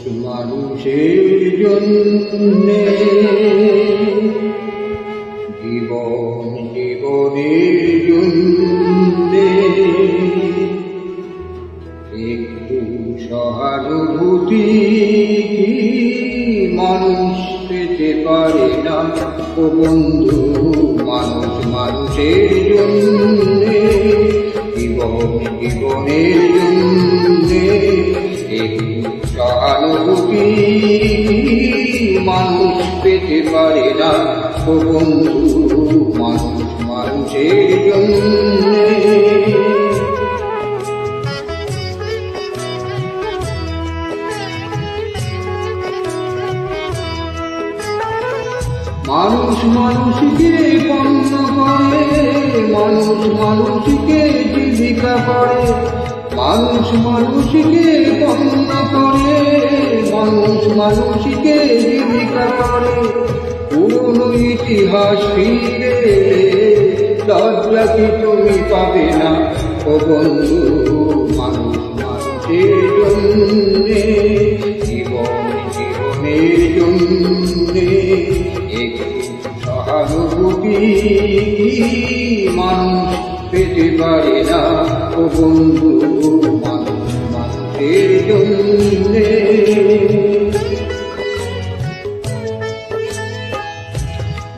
মানুষের জন্যে জীবনের জন্যে একটু সহানুভূতি মানুষ পেতে পারে না। ও বন্ধু, মানুষের জন্যে জীবনের জন্যে একটু সহানুভূতি মানুষ পেতে পারে না। ও বন্ধু, মানুষের জন্যে মানুষকে পণ্য করে, মানুষকে জীবিকা করে, মানুষকে পণ্য করে, মানুষকে জীবিকা করে। পুরনো ইতিহাস ফিরে লজ্জা কি তুমি পাবে না। ও বন্ধু, মানুষের জন্যে জীবনের জন্যে একটু সহানুভূতি মানুষ পেতে পারে না। ও বন্ধু, মানুষের জন্যে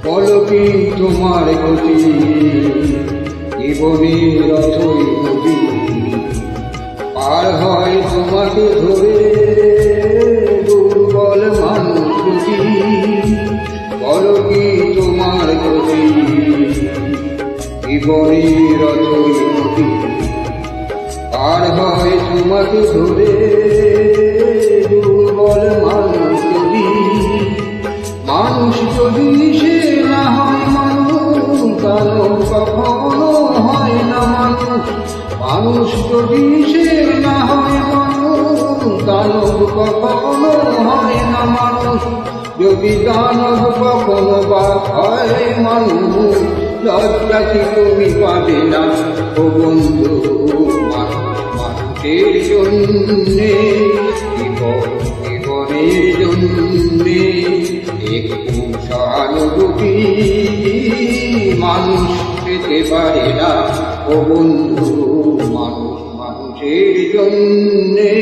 বলো কি তোমার গতি, জীবনের রথই নদী পার হয় তোমাকে ধরে দুর্বল মানুষ যদি। বলো কি তোমার গতি, জীবনের রথই নদী পার হয় তোমাকে ধরে দুর্বল মানুষ যদি। মানুষ যদি সে না হয় মানুষ, কালো কখনো হয় না মানুষ। মানুষ যদি সে না হয় মানুষ, দানব কখনো হয় না মানুষ। যদি দানব কখনো বা হয় মানুষ, লজ্জা কি তুমি পাবে না। ও বন্ধু, মানুষের জন্যে জীবনের জন্যে একটু সহানুভূতি মানুষ পেতে পারে না। ও বন্ধু, মানুষের জন্যে